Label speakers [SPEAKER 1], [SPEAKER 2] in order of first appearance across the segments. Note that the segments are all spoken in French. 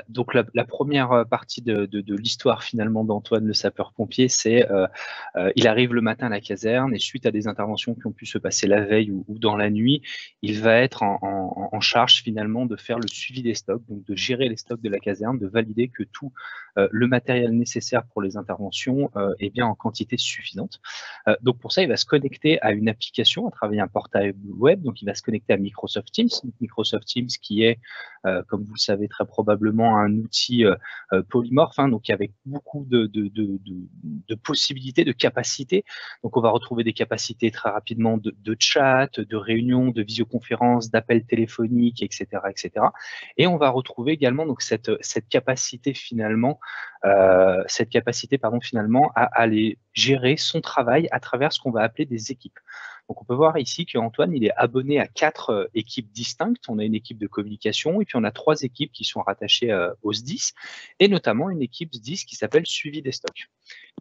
[SPEAKER 1] Donc la première partie de l'histoire finalement d'Antoine le sapeur-pompier, c'est il arrive le matin à la caserne et suite à des interventions qui ont pu se passer la veille ou dans la nuit, il va être en charge finalement de faire le suivi des stocks, donc de gérer les stocks de la caserne, de valider que tout le matériel nécessaire pour les interventions est bien en quantité suffisante. Donc pour ça, il va se connecter à une application à travers un portail web, donc il va se connecter à Microsoft Teams. Donc Microsoft Teams qui est, comme vous le savez très probablement, un outil polymorphe, hein, donc avec beaucoup de possibilités, de capacités. Donc on va retrouver des capacités très rapidement de chat, de réunion, de visioconférence, d'appels téléphoniques, etc., etc. Et on va retrouver également donc cette capacité finalement, finalement à aller gérer son travail à travers ce qu'on va appeler des équipes. Donc on peut voir ici qu'Antoine il est abonné à 4 équipes distinctes. On a une équipe de communication et puis on a 3 équipes qui sont rattachées au SDIS et notamment une équipe SDIS qui s'appelle suivi des stocks.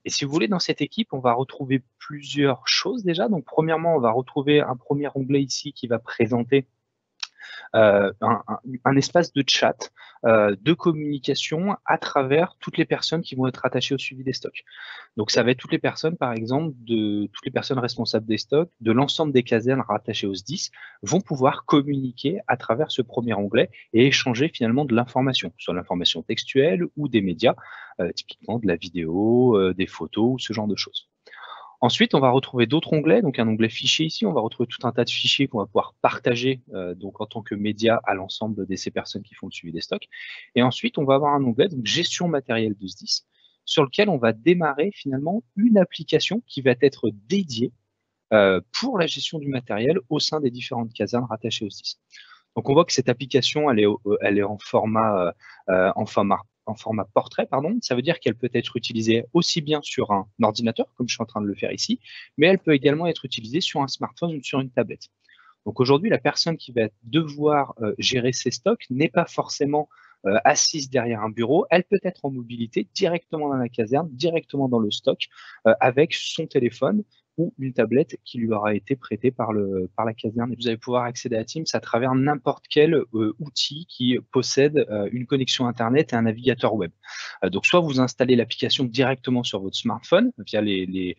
[SPEAKER 1] Et si vous voulez, dans cette équipe, on va retrouver plusieurs choses déjà. Donc premièrement, on va retrouver un premier onglet ici qui va présenter un espace de chat, de communication à travers toutes les personnes qui vont être attachées au suivi des stocks. Donc ça va être toutes les personnes, par exemple, toutes les personnes responsables des stocks, de l'ensemble des casernes rattachées au SDIS, vont pouvoir communiquer à travers ce premier onglet et échanger finalement de l'information, soit l'information textuelle ou des médias, typiquement de la vidéo, des photos ou ce genre de choses. Ensuite, on va retrouver d'autres onglets, donc un onglet fichier ici, on va retrouver tout un tas de fichiers qu'on va pouvoir partager donc en tant que média à l'ensemble de ces personnes qui font le suivi des stocks. Et ensuite, on va avoir un onglet, donc gestion matérielle de SDIS, sur lequel on va démarrer finalement une application qui va être dédiée pour la gestion du matériel au sein des différentes casernes rattachées au SDIS. Donc on voit que cette application, elle est en format portrait, pardon. Ça veut dire qu'elle peut être utilisée aussi bien sur un ordinateur, comme je suis en train de le faire ici, mais elle peut également être utilisée sur un smartphone ou sur une tablette. Donc aujourd'hui, la personne qui va devoir gérer ses stocks n'est pas forcément assise derrière un bureau, elle peut être en mobilité directement dans la caserne, directement dans le stock, avec son téléphone ou une tablette qui lui aura été prêtée par la caserne. Et vous allez pouvoir accéder à Teams à travers n'importe quel outil qui possède une connexion Internet et un navigateur web. Donc soit vous installez l'application directement sur votre smartphone via les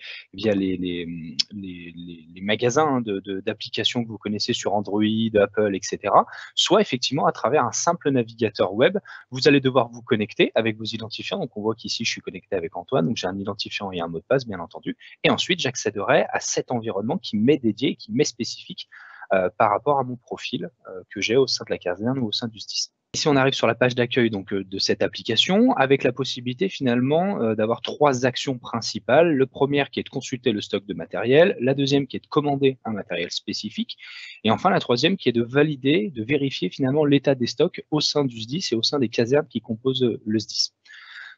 [SPEAKER 1] magasins d'applications que vous connaissez sur Android, Apple, etc. Soit effectivement à travers un simple navigateur web, vous allez devoir vous connecter avec vos identifiants. Donc on voit qu'ici je suis connecté avec Antoine, donc j'ai un identifiant et un mot de passe bien entendu. Et ensuite j'accéderai à cet environnement qui m'est dédié, qui m'est spécifique par rapport à mon profil que j'ai au sein de la caserne ou au sein du SDIS. Ici, on arrive sur la page d'accueil donc de cette application avec la possibilité finalement d'avoir 3 actions principales. Le premier qui est de consulter le stock de matériel, la deuxième qui est de commander un matériel spécifique et enfin la troisième qui est de valider, de vérifier finalement l'état des stocks au sein du SDIS et au sein des casernes qui composent le SDIS.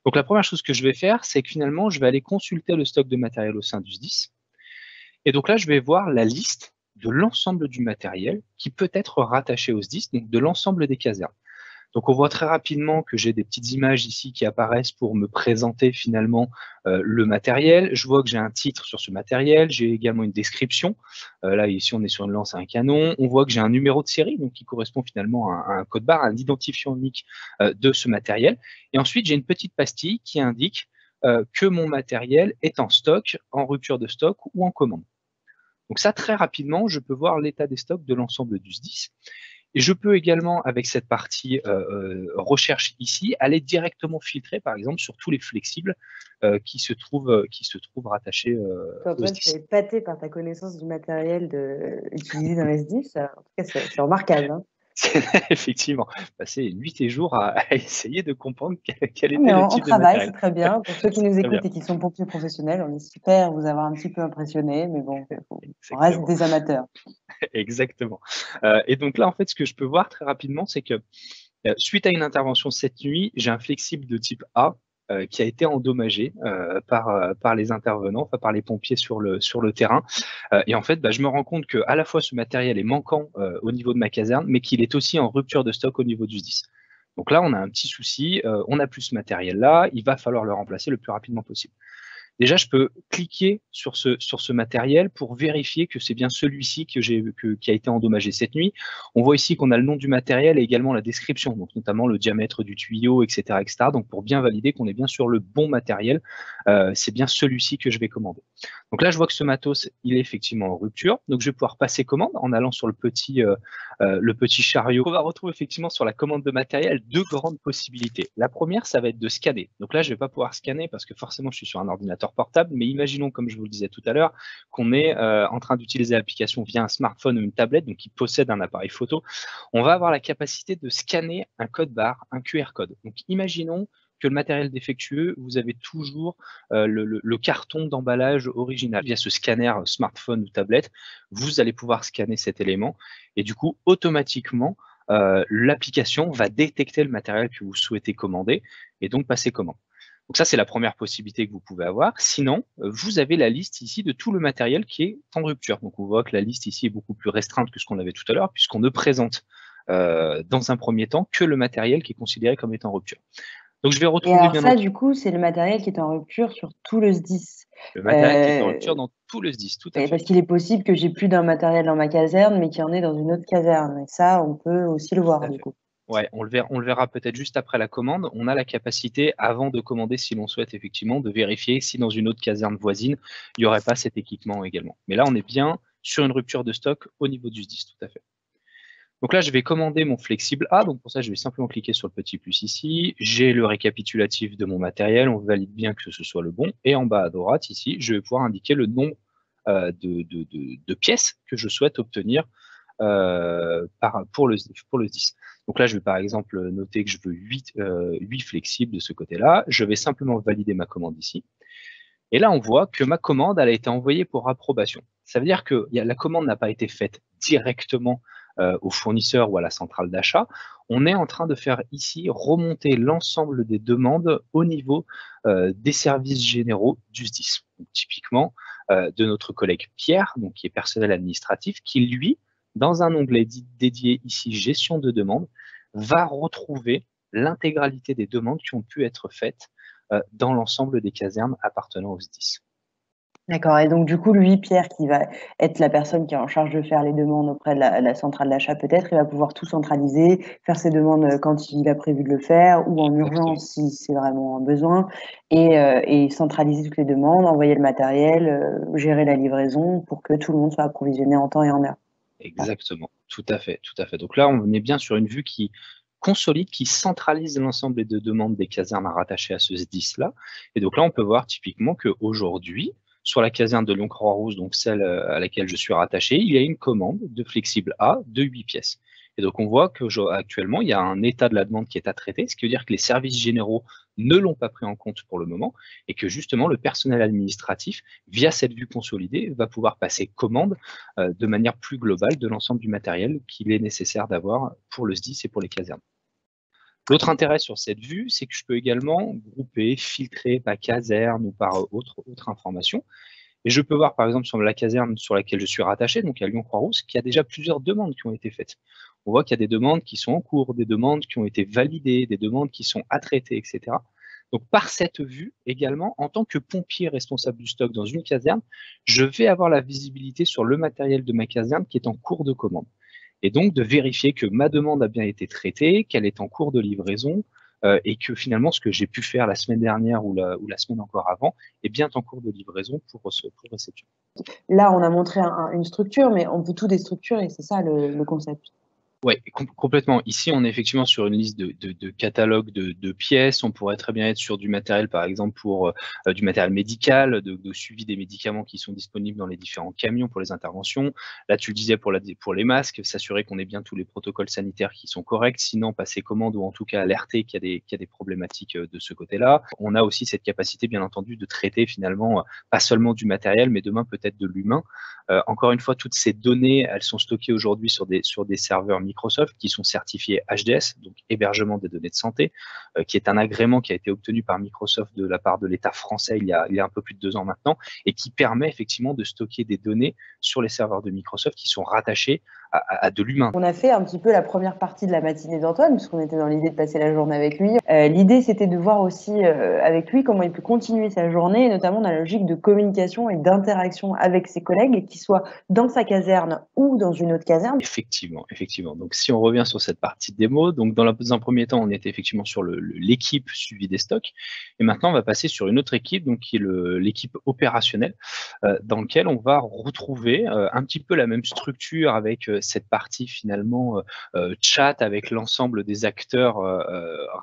[SPEAKER 1] Donc la première chose que je vais faire, c'est que finalement je vais aller consulter le stock de matériel au sein du SDIS. Et donc là, je vais voir la liste de l'ensemble du matériel qui peut être rattaché au SDIS, donc de l'ensemble des casernes. Donc on voit très rapidement que j'ai des petites images ici qui apparaissent pour me présenter finalement le matériel. Je vois que j'ai un titre sur ce matériel, j'ai également une description. Là ici on est sur une lance à un canon. On voit que j'ai un numéro de série, donc qui correspond finalement à un code barre, un identifiant unique de ce matériel. Et ensuite j'ai une petite pastille qui indique que mon matériel est en stock, en rupture de stock ou en commande. Donc ça, très rapidement, je peux voir l'état des stocks de l'ensemble du SDIS. Et je peux également, avec cette partie recherche ici, aller directement filtrer, par exemple, sur tous les flexibles qui se trouvent rattachés au
[SPEAKER 2] Antoine, tu
[SPEAKER 1] SDIS.
[SPEAKER 2] es épaté par ta connaissance du matériel utilisé dans les SDIS. En tout cas, c'est remarquable. Hein.
[SPEAKER 1] Effectivement, passer nuit et jour à essayer de comprendre quel
[SPEAKER 2] Mais
[SPEAKER 1] était le
[SPEAKER 2] on
[SPEAKER 1] type de
[SPEAKER 2] travaille,
[SPEAKER 1] matériel.
[SPEAKER 2] c'est très bien. Pour ceux qui nous
[SPEAKER 1] Très bien,
[SPEAKER 2] écoutent et qui sont pompiers professionnels, on est super vous avoir un petit peu impressionné, mais bon, on reste
[SPEAKER 1] exactement.
[SPEAKER 2] des amateurs.
[SPEAKER 1] Exactement. Et donc là, en fait, ce que je peux voir très rapidement, c'est que suite à une intervention cette nuit, j'ai un flexible de type A qui a été endommagé par les intervenants, enfin par les pompiers sur le terrain. Et en fait, je me rends compte que à la fois ce matériel est manquant au niveau de ma caserne, mais qu'il est aussi en rupture de stock au niveau du SDIS. Donc là, on a un petit souci, on n'a plus ce matériel-là, il va falloir le remplacer le plus rapidement possible. Déjà, je peux cliquer sur ce matériel pour vérifier que c'est bien celui-ci qui a été endommagé cette nuit. On voit ici qu'on a le nom du matériel et également la description, donc notamment le diamètre du tuyau, etc., etc. Donc pour bien valider qu'on est bien sur le bon matériel, c'est bien celui-ci que je vais commander. Donc là, je vois que ce matos, il est effectivement en rupture. Donc je vais pouvoir passer commande en allant sur le petit chariot. On va retrouver effectivement sur la commande de matériel deux grandes possibilités. La première, ça va être de scanner. Donc là, je ne vais pas pouvoir scanner parce que forcément, je suis sur un ordinateur portable, mais imaginons, comme je vous le disais tout à l'heure, qu'on est en train d'utiliser l'application via un smartphone ou une tablette, donc qui possède un appareil photo. On va avoir la capacité de scanner un code barre, un QR code. Donc imaginons que le matériel défectueux, vous avez toujours le carton d'emballage original. Via ce scanner smartphone ou tablette, vous allez pouvoir scanner cet élément et du coup, automatiquement, l'application va détecter le matériel que vous souhaitez commander et donc passer commande. Donc ça, c'est la première possibilité que vous pouvez avoir. Sinon, vous avez la liste ici de tout le matériel qui est en rupture. Donc on voit que la liste ici est beaucoup plus restreinte que ce qu'on avait tout à l'heure, puisqu'on ne présente dans un premier temps que le matériel qui est considéré comme étant en rupture. Donc je vais
[SPEAKER 2] Et
[SPEAKER 1] retrouver
[SPEAKER 2] alors
[SPEAKER 1] bien
[SPEAKER 2] ça,
[SPEAKER 1] entendu
[SPEAKER 2] du coup, c'est le matériel qui est en rupture sur tout le SDIS.
[SPEAKER 1] le matériel qui est en rupture dans tout le SDIS, tout à fait.
[SPEAKER 2] Parce qu'il est possible que j'ai plus d'un matériel dans ma caserne, mais qu'il y en ait dans une autre caserne. Et ça, on peut aussi le voir, du coup.
[SPEAKER 1] Ouais, on le verra peut-être juste après la commande. On a la capacité, avant de commander, si l'on souhaite effectivement, de vérifier si dans une autre caserne voisine, il n'y aurait pas cet équipement également. Mais là, on est bien sur une rupture de stock au niveau du SDIS, tout à fait. Donc là, je vais commander mon flexible A. Donc pour ça, je vais simplement cliquer sur le petit plus ici. J'ai le récapitulatif de mon matériel. On valide bien que ce soit le bon. Et en bas à droite, ici, je vais pouvoir indiquer le nom de pièces que je souhaite obtenir pour le 10. Donc là, je vais par exemple noter que je veux 8 flexibles de ce côté-là. Je vais simplement valider ma commande ici. Et là, on voit que ma commande, elle a été envoyée pour approbation. Ça veut dire que la commande n'a pas été faite directement au fournisseur ou à la centrale d'achat. On est en train de faire ici remonter l'ensemble des demandes au niveau des services généraux du SDIS. Donc, typiquement, de notre collègue Pierre, donc, qui est personnel administratif, qui lui, dans un onglet dédié ici gestion de demande, va retrouver l'intégralité des demandes qui ont pu être faites dans l'ensemble des casernes appartenant au SDIS.
[SPEAKER 2] D'accord. Et donc, du coup, lui, Pierre, qui va être la personne qui est en charge de faire les demandes auprès de la centrale d'achat, peut-être, il va pouvoir tout centraliser, faire ses demandes quand il a prévu de le faire ou en urgence si c'est vraiment un besoin, et centraliser toutes les demandes, envoyer le matériel, gérer la livraison pour que tout le monde soit approvisionné en temps et en heure.
[SPEAKER 1] Exactement, tout à fait, tout à fait. Donc là, on est bien sur une vue qui consolide, qui centralise l'ensemble des demandes des casernes rattachées à ce SDIS-là. Et donc là, on peut voir typiquement qu'aujourd'hui, sur la caserne de Lyon-Croix-Rousse, donc celle à laquelle je suis rattaché, il y a une commande de flexible A de 8 pièces. Et donc on voit qu'actuellement, il y a un état de la demande qui est à traiter, ce qui veut dire que les services généraux ne l'ont pas pris en compte pour le moment, et que justement le personnel administratif, via cette vue consolidée, va pouvoir passer commande de manière plus globale de l'ensemble du matériel qu'il est nécessaire d'avoir pour le SDIS et pour les casernes. L'autre intérêt sur cette vue, c'est que je peux également grouper, filtrer par caserne ou par autre information. Et je peux voir, par exemple, sur la caserne sur laquelle je suis rattaché, donc à Lyon-Croix-Rousse, qu'il y a déjà plusieurs demandes qui ont été faites. On voit qu'il y a des demandes qui sont en cours, des demandes qui ont été validées, des demandes qui sont à traiter, etc. Donc, par cette vue, également, en tant que pompier responsable du stock dans une caserne, je vais avoir la visibilité sur le matériel de ma caserne qui est en cours de commande. Et donc, de vérifier que ma demande a bien été traitée, qu'elle est en cours de livraison, et que finalement, ce que j'ai pu faire la semaine dernière ou la semaine encore avant est bien en cours de livraison pour réception.
[SPEAKER 2] Là, on a montré une structure, mais on peut tout déstructurer, c'est ça le concept.
[SPEAKER 1] Oui, complètement. Ici, on est effectivement sur une liste de catalogues de pièces. On pourrait très bien être sur du matériel, par exemple, pour du matériel médical, de suivi des médicaments qui sont disponibles dans les différents camions pour les interventions. Là, tu le disais pour les masques, s'assurer qu'on ait bien tous les protocoles sanitaires qui sont corrects, sinon passer commande ou en tout cas alerter qu'il y a des problématiques de ce côté-là. On a aussi cette capacité, bien entendu, de traiter finalement pas seulement du matériel, mais demain peut-être de l'humain. Encore une fois, toutes ces données, elles sont stockées aujourd'hui sur des serveurs Microsoft qui sont certifiés HDS, donc hébergement des données de santé, qui est un agrément qui a été obtenu par Microsoft de la part de l'État français il y a un peu plus de 2 ans maintenant, et qui permet effectivement de stocker des données sur les serveurs de Microsoft qui sont rattachés à de l'humain.
[SPEAKER 2] On a fait un petit peu la première partie de la matinée d'Antoine, puisqu'on était dans l'idée de passer la journée avec lui. L'idée, c'était de voir aussi avec lui comment il peut continuer sa journée, et notamment dans la logique de communication et d'interaction avec ses collègues, qu'ils soient dans sa caserne ou dans une autre caserne.
[SPEAKER 1] Effectivement, effectivement. Donc, si on revient sur cette partie démo, donc dans un premier temps, on était effectivement sur l'équipe suivi des stocks, et maintenant, on va passer sur une autre équipe, donc qui est l'équipe opérationnelle, dans laquelle on va retrouver un petit peu la même structure avec cette partie finalement chat avec l'ensemble des acteurs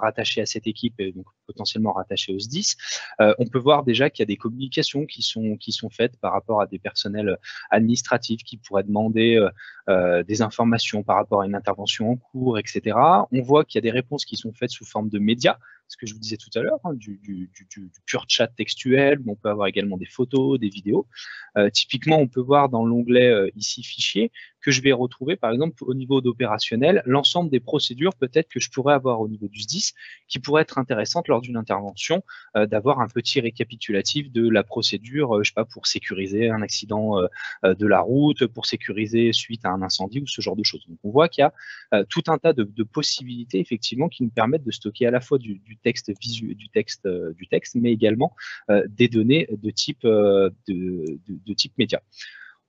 [SPEAKER 1] rattachés à cette équipe et donc potentiellement rattachés au SDIS. On peut voir déjà qu'il y a des communications qui sont faites par rapport à des personnels administratifs qui pourraient demander des informations par rapport à une intervention en cours, etc. On voit qu'il y a des réponses qui sont faites sous forme de médias, ce que je vous disais tout à l'heure, hein, du pur chat textuel, mais on peut avoir également des photos, des vidéos. Typiquement, on peut voir dans l'onglet ici fichier que je vais retrouver, par exemple, au niveau d'opérationnel, l'ensemble des procédures peut-être que je pourrais avoir au niveau du SDIS qui pourraient être intéressantes lors d'une intervention, d'avoir un petit récapitulatif de la procédure, je sais pas, pour sécuriser un accident de la route, pour sécuriser suite à un incendie ou ce genre de choses. Donc on voit qu'il y a tout un tas de possibilités effectivement qui nous permettent de stocker à la fois du texte visuel, du texte, mais également des données de type média.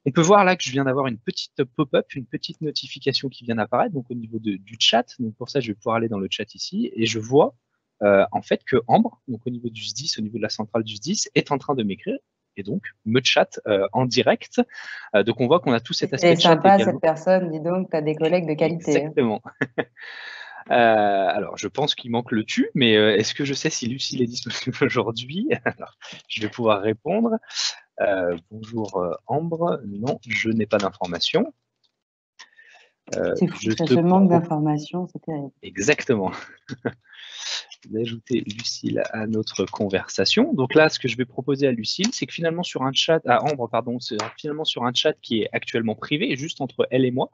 [SPEAKER 1] On peut voir là que je viens d'avoir une petite pop-up, une petite notification qui vient d'apparaître donc au niveau du chat. Donc pour ça, je vais pouvoir aller dans le chat ici et je vois en fait que Ambre, donc au niveau du SDIS, au niveau de la centrale du SDIS, est en train de m'écrire et donc me chatte en direct. Donc on voit qu'on a tout cet aspect
[SPEAKER 2] C'est
[SPEAKER 1] de chat
[SPEAKER 2] sympa,
[SPEAKER 1] également.
[SPEAKER 2] cette personne, dis donc, tu as des collègues de qualité.
[SPEAKER 1] Exactement. Alors, je pense qu'il manque le tu, mais est-ce que je sais si Lucille est disponible aujourd'hui? Alors, je vais pouvoir répondre. Bonjour Ambre, non, je n'ai pas d'informations.
[SPEAKER 2] C'est fou, ce manque d'informations, c'est terrible.
[SPEAKER 1] Exactement. D'ajouter Lucille à notre conversation. Donc là, ce que je vais proposer à Lucille, c'est que finalement sur un chat, à Ambre, pardon, c'est finalement sur un chat qui est actuellement privé, juste entre elle et moi,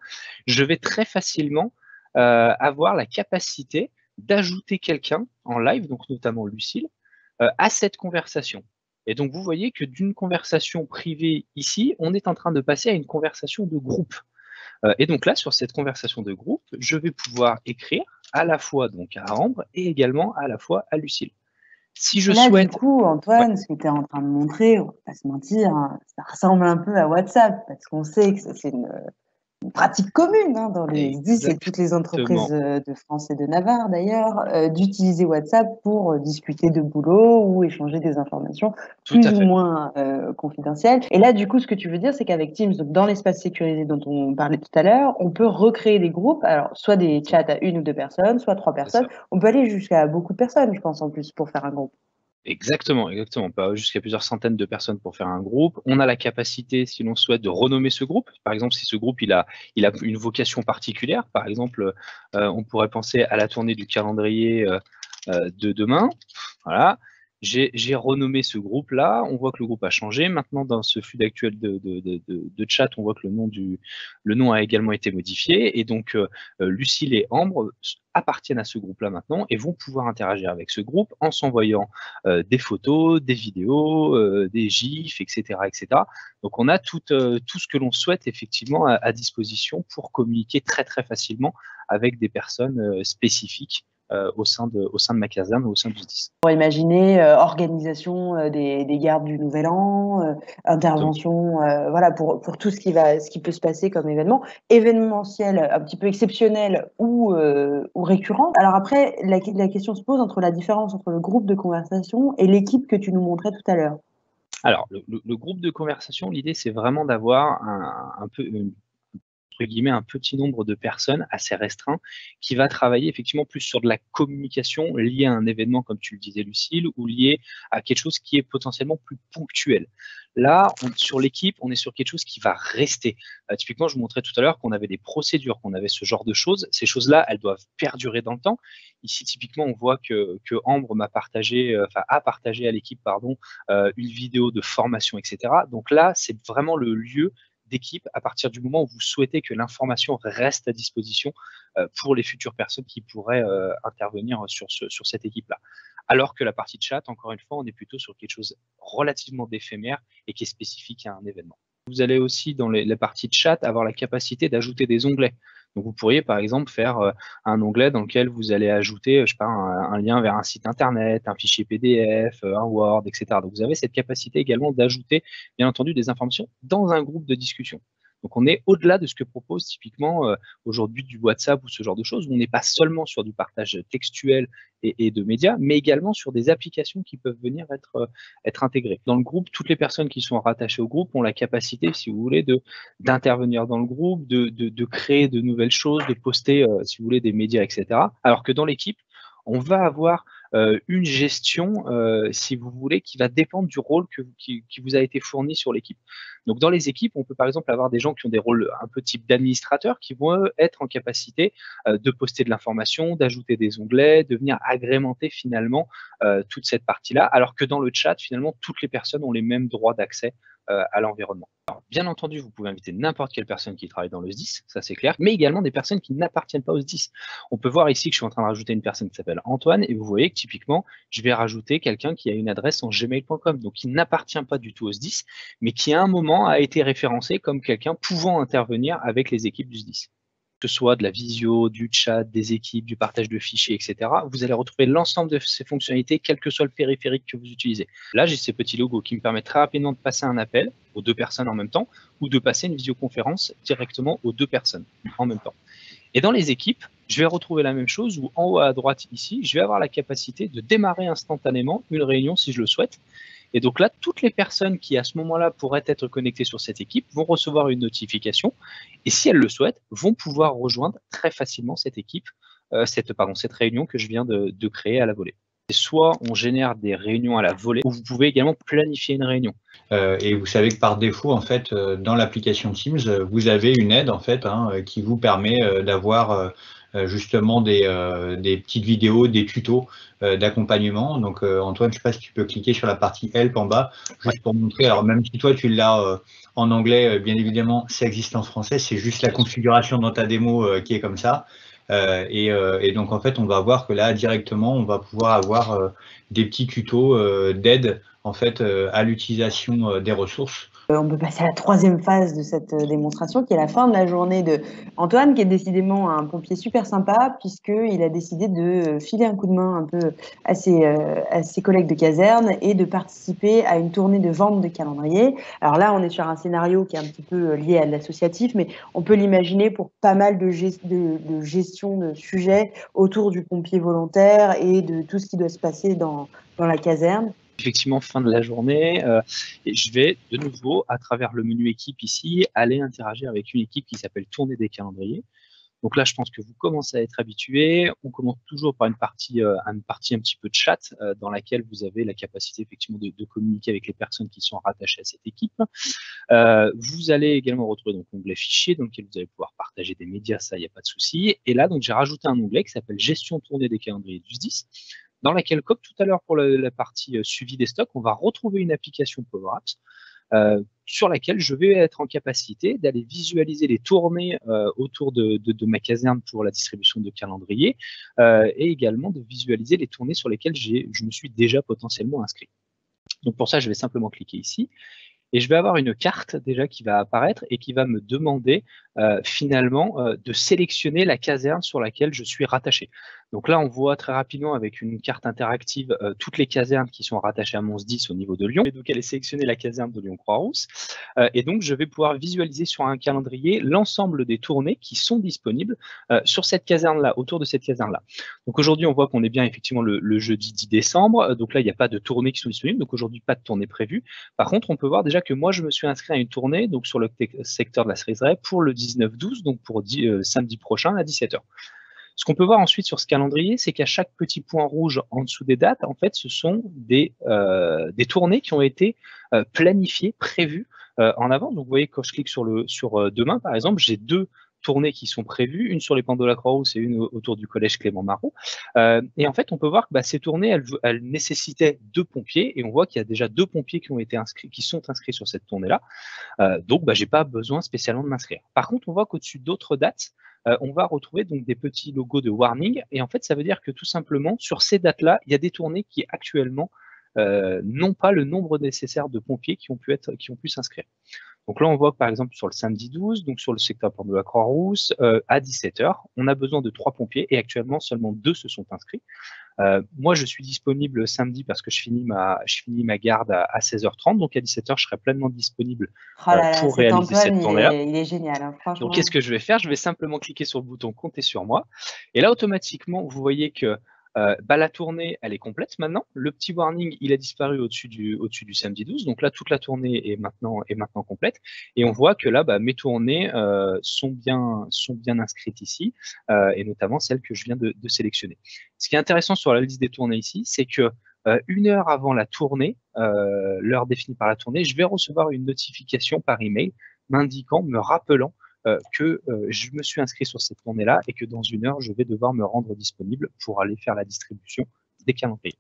[SPEAKER 1] je vais très facilement avoir la capacité d'ajouter quelqu'un en live, donc notamment Lucille, à cette conversation. Et donc vous voyez que d'une conversation privée ici, on est en train de passer à une conversation de groupe. Et donc là, sur cette conversation de groupe, je vais pouvoir écrire à la fois donc à Ambre et également à la fois à Lucille. Si je
[SPEAKER 2] là,
[SPEAKER 1] souhaite...
[SPEAKER 2] du coup, Antoine, ce que tu es en train de montrer, on va pas se mentir, hein, ça ressemble un peu à WhatsApp, parce qu'on sait que c'est une pratique commune dans les SDIS et toutes les entreprises de France et de Navarre d'ailleurs, d'utiliser WhatsApp pour discuter de boulot ou échanger des informations plus ou moins confidentielles. Et là, du coup, ce que tu veux dire, c'est qu'avec Teams, donc dans l'espace sécurisé dont on parlait tout à l'heure, on peut recréer des groupes, alors soit des chats à 1 ou 2 personnes, soit 3 personnes. On peut aller jusqu'à beaucoup de personnes, je pense, en plus, pour faire un groupe.
[SPEAKER 1] Exactement, exactement. On peut avoir jusqu'à plusieurs centaines de personnes pour faire un groupe. On a la capacité, si l'on souhaite, de renommer ce groupe. Par exemple, si ce groupe il a une vocation particulière, par exemple, on pourrait penser à la tournée du calendrier de demain. Voilà. J'ai renommé ce groupe-là. On voit que le groupe a changé. Maintenant, dans ce flux actuel de chat, on voit que le nom a également été modifié. Et donc, Lucille et Ambre appartiennent à ce groupe-là maintenant et vont pouvoir interagir avec ce groupe en s'envoyant des photos, des vidéos, des gifs, etc., etc. Donc, on a tout ce que l'on souhaite effectivement à disposition pour communiquer très, très facilement avec des personnes spécifiques au sein de ma caserne ou au sein du SDIS.
[SPEAKER 2] Pour imaginer organisation des gardes du Nouvel An, intervention, voilà, pour tout ce qui peut se passer comme événementiel, un petit peu exceptionnel ou récurrent. Alors après, la question se pose entre la différence entre le groupe de conversation et l'équipe que tu nous montrais tout à l'heure.
[SPEAKER 1] Alors, le groupe de conversation, l'idée, c'est vraiment d'avoir un peu entre guillemets, un petit nombre de personnes assez restreint qui va travailler effectivement plus sur de la communication liée à un événement, comme tu le disais, Lucille, ou lié à quelque chose qui est potentiellement plus ponctuel. Là, sur l'équipe, on est sur quelque chose qui va rester. Typiquement, je vous montrais tout à l'heure qu'on avait des procédures, qu'on avait ce genre de choses. Ces choses-là, elles doivent perdurer dans le temps. Ici, typiquement, on voit que Ambre a partagé à l'équipe, une vidéo de formation, etc. Donc là, c'est vraiment le lieu d'équipe à partir du moment où vous souhaitez que l'information reste à disposition pour les futures personnes qui pourraient intervenir sur cette équipe-là. Alors que la partie de chat, encore une fois, on est plutôt sur quelque chose relativement d'éphémère et qui est spécifique à un événement. Vous allez aussi dans les parties de chat avoir la capacité d'ajouter des onglets. Donc vous pourriez par exemple faire un onglet dans lequel vous allez ajouter, je sais pas, un lien vers un site internet, un fichier PDF, un Word, etc. Donc vous avez cette capacité également d'ajouter, bien entendu, des informations dans un groupe de discussion. Donc on est au-delà de ce que propose typiquement aujourd'hui du WhatsApp ou ce genre de choses, où on n'est pas seulement sur du partage textuel et de médias, mais également sur des applications qui peuvent venir être intégrées. Dans le groupe, toutes les personnes qui sont rattachées au groupe ont la capacité, si vous voulez, d'intervenir dans le groupe, de créer de nouvelles choses, de poster, si vous voulez, des médias, etc. Alors que dans l'équipe, on va avoir une gestion, si vous voulez, qui va dépendre du rôle qui vous a été fourni sur l'équipe. Donc dans les équipes, on peut par exemple avoir des gens qui ont des rôles un peu type d'administrateurs qui vont être en capacité de poster de l'information, d'ajouter des onglets, de venir agrémenter finalement toute cette partie-là, alors que dans le chat, finalement, toutes les personnes ont les mêmes droits d'accès à l'environnement. Alors, bien entendu, vous pouvez inviter n'importe quelle personne qui travaille dans le SDIS, ça c'est clair, mais également des personnes qui n'appartiennent pas au SDIS. On peut voir ici que je suis en train de rajouter une personne qui s'appelle Antoine, et vous voyez que typiquement, je vais rajouter quelqu'un qui a une adresse en gmail.com, donc qui n'appartient pas du tout au SDIS, mais qui à un moment a été référencé comme quelqu'un pouvant intervenir avec les équipes du SDIS. Que ce soit de la visio, du chat, des équipes, du partage de fichiers, etc. Vous allez retrouver l'ensemble de ces fonctionnalités, quel que soit le périphérique que vous utilisez. Là, j'ai ces petits logos qui me permettent très rapidement de passer un appel aux deux personnes en même temps, ou de passer une visioconférence directement aux deux personnes en même temps. Et dans les équipes, je vais retrouver la même chose, où en haut à droite ici, je vais avoir la capacité de démarrer instantanément une réunion si je le souhaite. Et donc là, toutes les personnes qui, à ce moment-là, pourraient être connectées sur cette équipe vont recevoir une notification et, si elles le souhaitent, vont pouvoir rejoindre très facilement cette équipe, cette réunion que je viens de créer à la volée. Et soit on génère des réunions à la volée, ou vous pouvez également planifier une réunion.
[SPEAKER 3] Et vous savez que par défaut, en fait, dans l'application Teams, vous avez une aide en fait qui vous permet d'avoir justement des petites vidéos, des tutos d'accompagnement. Donc Antoine, je ne sais pas si tu peux cliquer sur la partie Help en bas, juste pour montrer. Alors même si toi tu l'as en anglais, bien évidemment, ça existe en français, c'est juste la configuration dans ta démo qui est comme ça. Et donc en fait, on va voir que là directement, on va pouvoir avoir des petits tutos d'aide en fait à l'utilisation des ressources.
[SPEAKER 2] On peut passer à la troisième phase de cette démonstration, qui est la fin de la journée de Antoine, qui est décidément un pompier super sympa, puisqu'il a décidé de filer un coup de main un peu à ses collègues de caserne et de participer à une tournée de vente de calendrier. Alors là, on est sur un scénario qui est un petit peu lié à l'associatif, mais on peut l'imaginer pour pas mal de gestion de sujets autour du pompier volontaire et de tout ce qui doit se passer dans la caserne.
[SPEAKER 1] Effectivement, fin de la journée, et je vais de nouveau, à travers le menu équipe ici, aller interagir avec une équipe qui s'appelle tourner des calendriers. Donc là, je pense que vous commencez à être habitués. On commence toujours par une partie un petit peu de chat dans laquelle vous avez la capacité effectivement de communiquer avec les personnes qui sont rattachées à cette équipe. Vous allez également retrouver donc l'onglet fichier dans lequel vous allez pouvoir partager des médias, ça, il n'y a pas de souci. Et là, donc j'ai rajouté un onglet qui s'appelle gestion tournée des calendriers du SDIS, dans laquelle, comme tout à l'heure pour la partie suivi des stocks, on va retrouver une application Power Apps sur laquelle je vais être en capacité d'aller visualiser les tournées autour de ma caserne pour la distribution de calendrier et également de visualiser les tournées sur lesquelles je me suis déjà potentiellement inscrit. Donc pour ça, je vais simplement cliquer ici. Et je vais avoir une carte déjà qui va apparaître et qui va me demander finalement de sélectionner la caserne sur laquelle je suis rattaché. Donc là, on voit très rapidement avec une carte interactive toutes les casernes qui sont rattachées à mon SDIS au niveau de Lyon. Et donc, elle est sélectionnée la caserne de Lyon-Croix-Rousse. Et donc, je vais pouvoir visualiser sur un calendrier l'ensemble des tournées qui sont disponibles sur cette caserne-là, autour de cette caserne-là. Donc aujourd'hui, on voit qu'on est bien effectivement le jeudi 10 décembre. Donc là, il n'y a pas de tournées qui sont disponibles. Donc aujourd'hui, pas de tournée prévue. Par contre, on peut voir déjà que moi, je me suis inscrit à une tournée donc sur le secteur de la Ceriseraie pour le 19-12, donc pour samedi prochain à 17h. Ce qu'on peut voir ensuite sur ce calendrier, c'est qu'à chaque petit point rouge en dessous des dates, en fait, ce sont des tournées qui ont été planifiées, prévues en avance. Donc vous voyez, quand je clique sur demain, par exemple, j'ai deux tournées qui sont prévues, une sur les pentes de la Croix-Rousse et une autour du collège Clément Marot. Et en fait, on peut voir que ces tournées, elles nécessitaient deux pompiers, et on voit qu'il y a déjà deux pompiers qui sont inscrits sur cette tournée-là. Donc, j'ai pas besoin spécialement de m'inscrire. Par contre, on voit qu'au-dessus d'autres dates, on va retrouver donc des petits logos de warning, et en fait, ça veut dire que tout simplement, sur ces dates-là, il y a des tournées qui actuellement n'ont pas le nombre nécessaire de pompiers qui ont pu s'inscrire. Donc là, on voit que par exemple sur le samedi 12, donc sur le secteur de la Croix-Rousse, à 17 h, on a besoin de 3 pompiers et actuellement seulement 2 se sont inscrits. Moi, je suis disponible samedi parce que je finis ma garde à 16 h 30, donc à 17 h, je serai pleinement disponible
[SPEAKER 2] Oh là là,
[SPEAKER 1] pour
[SPEAKER 2] cet
[SPEAKER 1] réaliser
[SPEAKER 2] Antoine,
[SPEAKER 1] cette tournée-là.
[SPEAKER 2] il est génial, hein,
[SPEAKER 1] Donc,
[SPEAKER 2] franchement.
[SPEAKER 1] qu'est-ce que je vais faire? Je vais simplement cliquer sur le bouton compter sur moi. Et là, automatiquement, vous voyez que la tournée, elle est complète maintenant. Le petit warning, il a disparu au-dessus du samedi 12. Donc là, toute la tournée est maintenant complète. Et on voit que là, mes tournées sont bien inscrites ici, et notamment celles que je viens de sélectionner. Ce qui est intéressant sur la liste des tournées ici, c'est que 1 heure avant la tournée, l'heure définie par la tournée, je vais recevoir une notification par email me rappelant que je me suis inscrit sur cette tournée-là et que dans 1 heure, je vais devoir me rendre disponible pour aller faire la distribution des calendriers.